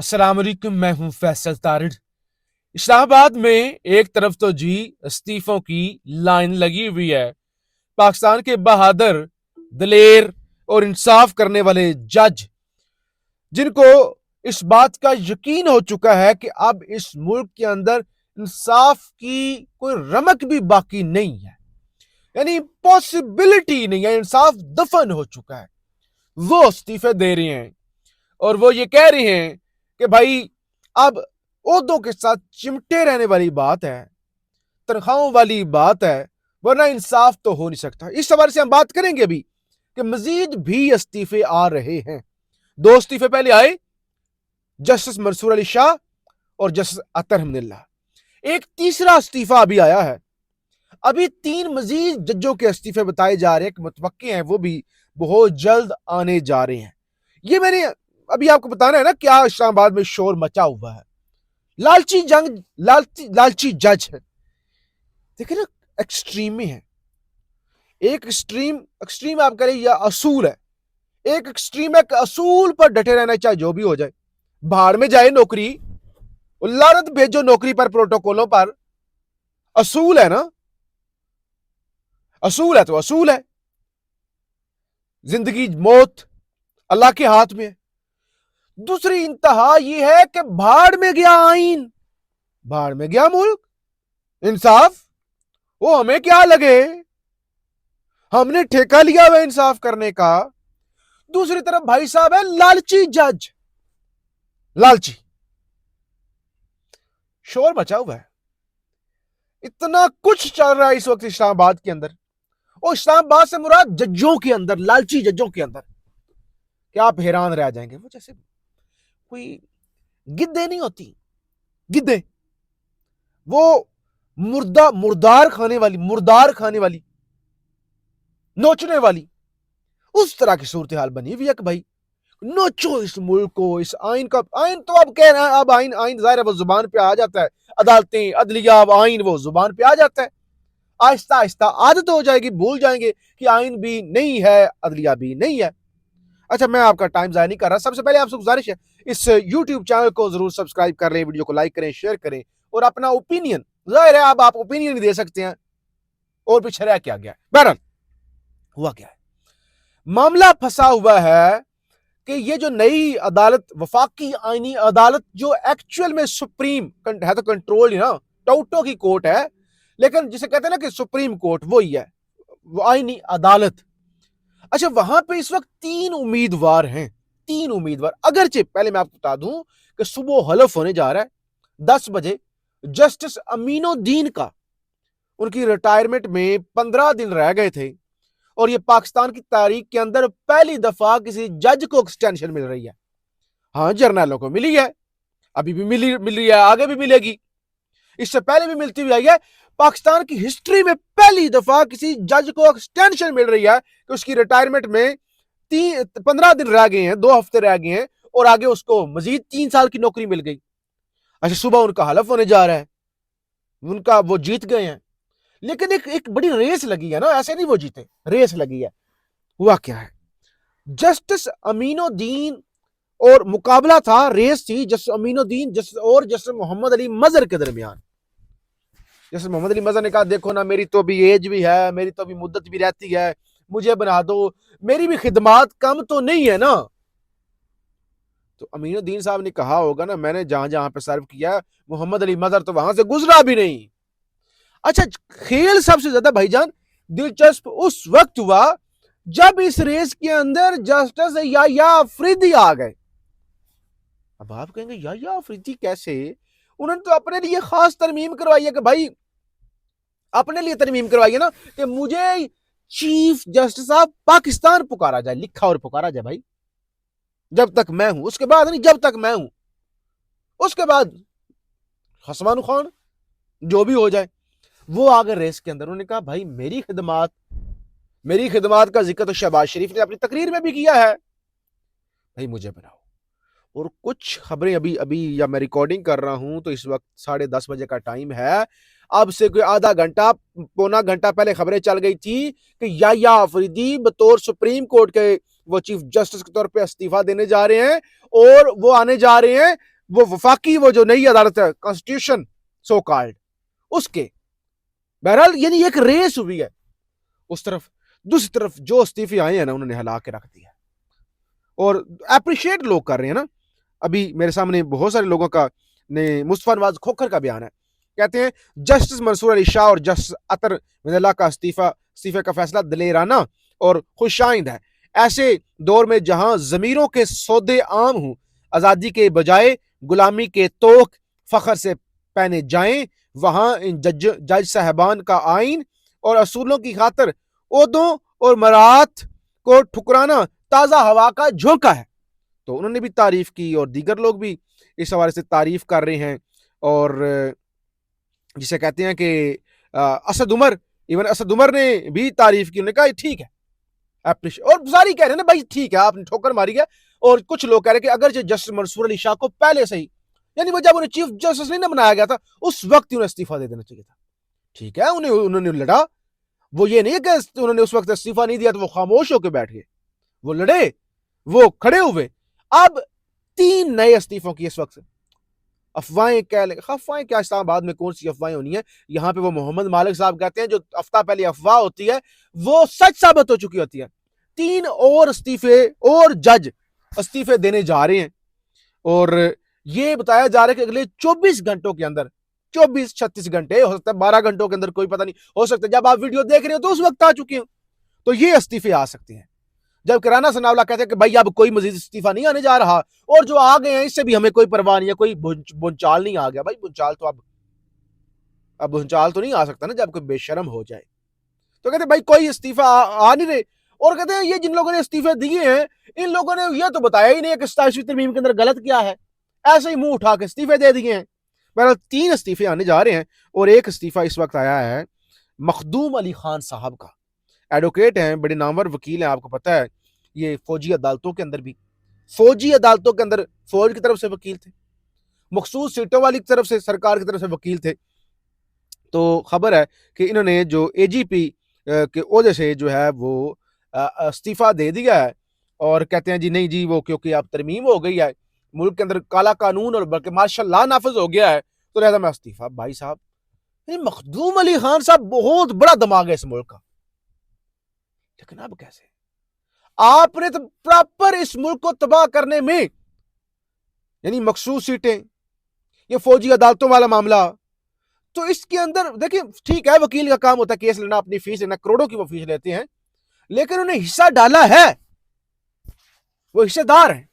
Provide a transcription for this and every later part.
अस्सलाम वालेकुम, मैं हूं फैसल तारिड। इस्लामाबाद में एक तरफ तो जी इस्तीफों की लाइन लगी हुई है। पाकिस्तान के बहादुर, दलेर और इंसाफ करने वाले जज, जिनको इस बात का यकीन हो चुका है कि अब इस मुल्क के अंदर इंसाफ की कोई रमक भी बाकी नहीं है, यानी पॉसिबिलिटी नहीं है, इंसाफ दफन हो चुका है, वो इस्तीफे दे रहे हैं। और वो ये कह रहे हैं कि भाई अब ओहदों के साथ चिमटे रहने वाली बात है, तनख्वाहों वाली बात है, वरना इंसाफ तो हो नहीं सकता। इस हवाले से हम बात करेंगे अभी कि मजीद भी इस्तीफे आ रहे हैं। दो इस्तीफे पहले आए, जस्टिस मंसूर अली शाह और जस्टिस अतर हमदुल्ला। एक तीसरा इस्तीफा अभी आया है। अभी 3 मजीद जजों के इस्तीफे बताए जा रहे हैं कि मुतवक्के हैं, वो भी बहुत जल्द आने जा रहे हैं। ये मैंने अभी आपको बताना है ना, क्या इस्लामाबाद में शोर मचा हुआ है। लालची जज है, देखिए ना, एक्सट्रीम में है। एक एक्सट्रीम आप करें या असूल है। एक एक्सट्रीम है कि असूल पर डटे रहना, चाहे जो भी हो जाए। भाड़ में जाए नौकरी, लानत भेजो नौकरी पर, प्रोटोकॉलों पर। असूल है ना, असूल है तो असूल है। जिंदगी मौत अल्लाह के हाथ में है। दूसरी इंतहा यह है कि भाड़ में गया आइन, भाड़ में गया मुल्क। इंसाफ वो हमें क्या लगे, हमने ठेका लिया हुआ इंसाफ करने का। दूसरी तरफ भाई साहब है लालची जज, लालची। शोर मचा हुआ है, इतना कुछ चल रहा है इस वक्त इस्लामाबाद के अंदर। और इस्लामाबाद से मुराद जजों के अंदर, लालची जजों के अंदर, क्या आप हैरान रह जाएंगे। वो जैसे कोई गिद्दे नहीं होती, गिद्दे, वो मुर्दार खाने वाली, नोचने वाली, उस तरह की सूरत हाल बनी हुई है कि भाई नोचो इस मुल्क को, इस आइन का। आइन तो अब कह रहे हैं, अब आइन आइन जाहिर है वो जुबान पे आ जाता है। अदालतें, अदलिया, अब आइन वो जुबान पे आ जाता है। आहिस्ता आहिस्ता आदत हो जाएगी, भूल जाएंगे कि आइन भी नहीं है, अदलिया भी नहीं है। अच्छा, मैं आपका टाइम जाया नहीं कर रहा। सबसे पहले आपसे गुजारिश है, इस यूट्यूब चैनल को जरूर सब्सक्राइब कर लें, वीडियो को लाइक करें, शेयर करें, और अपना ओपिनियन, जाहिर है अब आप ओपिनियन भी दे सकते हैं। और पीछे रह क्या गया, बहरहाल हुआ क्या है, मामला फंसा हुआ है कि ये जो नई अदालत, वफाकी आईनी अदालत, जो एक्चुअल में सुप्रीम है, तो कंट्रोल ही ना, टोटो की कोर्ट है, लेकिन जिसे कहते हैं ना कि सुप्रीम कोर्ट, वो ही है, वो आईनी अदालत। अच्छा, वहां पे इस वक्त 3 उम्मीदवार हैं, 3 उम्मीदवार। अगरचे पहले मैं आपको बता दूं कि सुबह हलफ होने जा रहा है 10 बजे। जस्टिस अमीनुद्दीन का, उनकी रिटायरमेंट में 15 दिन रह गए थे, और ये पाकिस्तान की तारीख के अंदर पहली दफा किसी जज को एक्सटेंशन मिल रही है। हाँ, जर्नलों को मिली है, अभी भी मिल रही है, आगे भी मिलेगी, इससे पहले भी मिलती हुई आई है। पाकिस्तान की हिस्ट्री में पहली दफा किसी जज को एक्सटेंशन मिल रही है कि उसकी रिटायरमेंट में 15 दिन रह गए हैं, 2 हफ्ते रह गए हैं, और आगे उसको मजीद 3 साल की नौकरी मिल गई। अच्छा, सुबह उनका हलफ होने जा रहा है, उनका वो जीत गए हैं, लेकिन एक बड़ी रेस लगी है ना, ऐसे नहीं वो जीते, रेस लगी है। हुआ क्या है, जस्टिस अमीनुद्दीन और मुकाबला था, रेस थी जस्टिस अमीनुद्दीन और जस्टिस मोहम्मद अली मजहर के दरमियान। जस्टिस मोहम्मद अली मजहर ने कहा, देखो ना, मेरी तो भी एज भी है, मेरी तो भी मुद्दत भी रहती है, मुझे बना दो, मेरी भी खिदमात कम तो नहीं है ना। तो अमीनुद्दीन साहब ने कहा होगा ना, मैंने जहां जहां पे सर्व किया, मोहम्मद अली मजहर तो वहां से गुजरा भी नहीं। अच्छा, खेल सबसे ज्यादा भाईजान दिलचस्प उस वक्त हुआ जब इस रेस के अंदर जस्टिस याया अफरीदी आ गए। अब आप कहेंगे याया अफरीदी कैसे, उन्होंने तो अपने लिए खास तरमीम करवाई है कि भाई, अपने लिए तरमीम करवाई है ना कि मुझे चीफ जस्टिस ऑफ पाकिस्तान पुकारा जाए, लिखा और पुकारा जाए भाई, जब तक मैं हूं, उसके बाद नहीं, जब तक मैं हूं, उसके बाद हसमान खान जो भी हो जाए। वो आ गए रेस के अंदर, उन्होंने कहा भाई मेरी खिदमात का जिक्र तो शहबाज शरीफ ने अपनी तकरीर में भी किया है, भाई मुझे बनाओ। और कुछ खबरें अभी अभी, या मैं रिकॉर्डिंग कर रहा हूं तो इस वक्त 10:30 का टाइम है, अब से कोई आधा घंटा, पौना घंटा पहले खबरें चल गई थी कि याया अफरीदी बतौर सुप्रीम कोर्ट के वो चीफ जस्टिस के तौर पे इस्तीफा देने जा रहे हैं और वो आने जा रहे हैं वो वफाकी वो जो नई अदालत है कॉन्स्टिट्यूशन सो कॉल्ड उसके। बहरहाल यानी एक रेस हुई है उस तरफ, दूसरी तरफ जो इस्तीफे आए हैं ना उन्होंने हिला के रख दिया और अप्रिशिएट लोग कर रहे हैं ना। अभी मेरे सामने बहुत सारे लोगों का ने मुस्तफा नवाज खोखर का बयान है, कहते हैं जस्टिस मंसूर अली शाह और जस्टिस अतर मिनल्ला का इस्तीफे का फैसला दलेराना और खुशाइंद है। ऐसे दौर में जहां जमीरों के सौदे आम हों, आजादी के बजाय गुलामी के तोख फखर से पहने जाएं, वहां इन जज साहबान का आइन और असूलों की खातर ओहदों और मरात को ठुकराना ताजा हवा का झोंका है। तो उन्होंने भी तारीफ की और दीगर लोग भी इस हवाले से तारीफ कर रहे हैं। और जिसे कहते हैं कि असद उमर ने भी तारीफ की, उन्होंने कहा ठीक है अप्रिशिएट, और सारी कह रहे हैं ना भाई ठीक है आपने ठोकर मारी है। और कुछ लोग कह रहे हैं कि अगर जस्टिस मंसूर अली शाह को पहले से ही यानी वो जब उन्हें चीफ जस्टिस नहीं बनाया गया था उस वक्त ही उन्हें इस्तीफा दे देना चाहिए था। ठीक है उन्होंने लड़ा, वो ये नहीं है कि उन्होंने उस वक्त इस्तीफा नहीं दिया तो वो खामोश होकर बैठ गए, वो लड़े, वो खड़े हुए। अब 3 नए इस्तीफों की इस वक्त अफवाहें क्या इस्लामाबाद में कौन सी अफवाहें होनी है। यहां पे वो मोहम्मद मालिक साहब कहते हैं जो हफ्ता पहले अफवाह होती है वो सच साबित हो चुकी होती है। 3 और इस्तीफे और जज इस्तीफे देने जा रहे हैं और ये बताया जा रहा है कि अगले 24 घंटों के अंदर 24-36 घंटे हो सकता है 12 घंटों के अंदर, कोई पता नहीं, हो सकता है जब आप वीडियो देख रहे हो तो उस वक्त आ चुके हो, तो ये इस्तीफे आ सकते हैं। जब राना सनावला कहते हैं कि भाई अब कोई मजीद इस्तीफा नहीं आने जा रहा और जो आ गए हैं इससे भी हमें कोई परवाह नहीं है, कोई भूचाल नहीं आ गया। भाई भूचाल तो अब भूचाल तो नहीं आ सकता ना जब कोई बेशरम हो जाए। तो कहते भाई कोई इस्तीफा आ नहीं रहे और कहते हैं ये जिन लोगों ने इस्तीफे दिए हैं इन लोगों ने ये तो बताया ही नहीं कि 27वीं तरमीम के अंदर गलत क्या है, ऐसे ही मुंह उठा के इस्तीफे दे दिए हैं। बहरहाल 3 इस्तीफे आने जा रहे हैं और एक इस्तीफा इस वक्त आया है मखदूम अली खान साहब का। एडवोकेट हैं, बड़े नामवर वकील हैं, आपको पता है ये फौजी अदालतों के अंदर फौज की तरफ से वकील थे, मखसूस सीटों वाली तरफ से सरकार की तरफ से वकील थे। तो खबर है कि इन्होंने जो एजीपी के ओहदे से जो है वो इस्तीफा दे दिया है और कहते हैं जी नहीं जी वो क्योंकि अब तरमीम हो गई है, मुल्क के अंदर काला कानून और बल्कि मार्शल लॉ नाफिज हो गया है, तो लिहाजा मैं इस्तीफा। भाई साहब मखदूम अली खान साहब बहुत बड़ा दिमाग है इस मुल्क का, लेकिन अब कैसे आपने तो प्रॉपर इस मुल्क को तबाह करने में यानी मखसूस सीटें, ये फौजी अदालतों वाला मामला, तो इसके अंदर देखिए ठीक है वकील का काम होता है केस लेना, अपनी फीस लेना, करोड़ों की वो फीस लेते हैं, लेकिन उन्हें हिस्सा डाला है, वो हिस्सेदार है।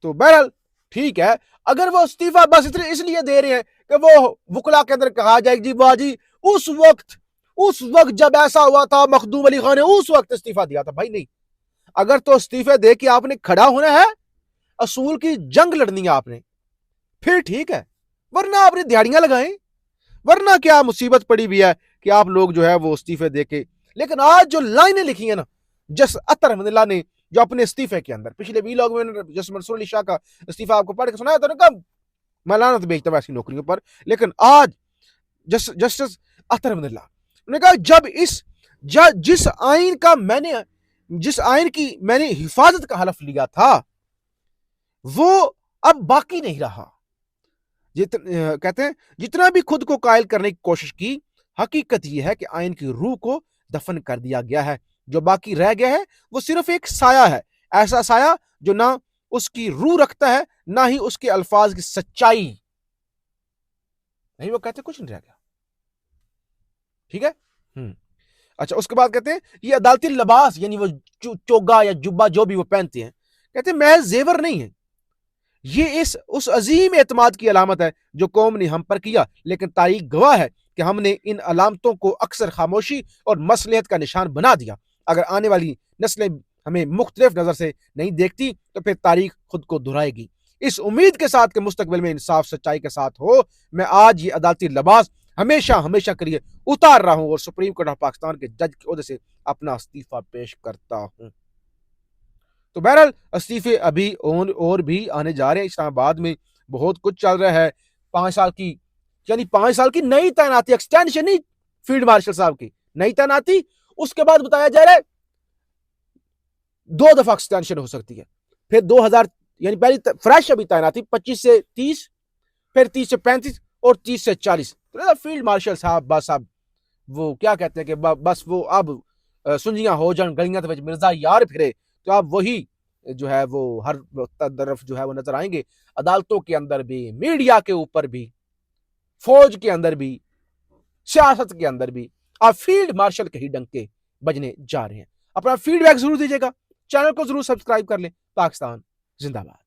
तो बहरहाल ठीक है अगर वो इस्तीफा बस इसलिए दे रहे हैं कि वो वकला के अंदर कहा जाए जी वाह जी उस वक्त जब ऐसा हुआ था मखदूम अली खान ने उस वक्त इस्तीफा दिया था। भाई नहीं, अगर तो इस्तीफे दे के आपने खड़ा होना है, असूल की जंग लड़नी है आपने, फिर ठीक है, वरना आपने दिहाड़ियां लगाएं, वरना क्या मुसीबत पड़ी हुई है कि आप लोग जो है वो इस्तीफे दे के। लेकिन आज जो लाइनें लिखी है ना जस अतर अहमदुल्लाह ने जो अपने इस्तीफे के अंदर, पिछले वीलॉग में जस मंसूर अली शाह का इस्तीफा आपको पढ़ के सुनाया था ना, मैं लानत बेचता हूं ऐसी नौकरियों पर, लेकिन आज जस्टिस अतर अहमदुल्लाह ने कहा जिस आइन की मैंने हिफाजत का हलफ लिया था वो अब बाकी नहीं रहा। कहते हैं जितना भी खुद को कायल करने की कोशिश की, हकीकत यह है कि आइन की रूह को दफन कर दिया गया है, जो बाकी रह गया है वो सिर्फ एक साया है, ऐसा साया जो ना उसकी रूह रखता है ना ही उसके अल्फाज की सच्चाई। नहीं वो कहते कुछ नहीं रह गया, ठीक है। अच्छा उसके बाद कहते हैं ये अदालती लिबास यानी वो चोगा या जुब्बा जो भी वो पहनते हैं, कहते हैं महज जेवर नहीं है, ये उस अजीम एतमाद की अलामत है जो कौम ने हम पर किया, लेकिन तारीख गवाह है कि हमने इन अलामतों को अक्सर खामोशी और मसलियत का निशान बना दिया। अगर आने वाली नस्लें हमें मुख्तलिफ नजर से नहीं देखती तो फिर तारीख खुद को दोहराएगी। इस उम्मीद के साथ कि मुस्तकबिल में इंसाफ सच्चाई के साथ हो, मैं आज ये अदालती लिबास हमेशा के लिए उतार रहा हूं और सुप्रीम कोर्ट ऑफ पाकिस्तान के जज के ओहदे से अपना इस्तीफा पेश करता हूं। तो बहरहाल इस्तीफे अभी और भी आने जा रहे हैं। इस्लामाबाद में बहुत कुछ चल रहा है। 5 साल की नई तैनाती, एक्सटेंशन नहीं, फील्ड मार्शल साहब की नई तैनाती। उसके बाद बताया जा रहा है 2 दफा एक्सटेंशन हो सकती है। फिर 2000 यानी पहली फ्रेश अभी तैनाती 25 से 30, फिर 30 से 35 और 30 से 40। तो फील्ड मार्शल साहब बस अब वो क्या कहते हैं कि बस वो अब सुंजियां हो जान गलियां तो मिर्जा यार फिरे, तो अब वही जो है वो हर तरफ जो है वो नजर आएंगे, अदालतों के अंदर भी, मीडिया के ऊपर भी, फौज के अंदर भी, सियासत के अंदर भी। अब फील्ड मार्शल के ही डंके बजने जा रहे हैं। अपना फीडबैक जरूर दीजिएगा, चैनल को जरूर सब्सक्राइब कर लें। पाकिस्तान जिंदाबाद।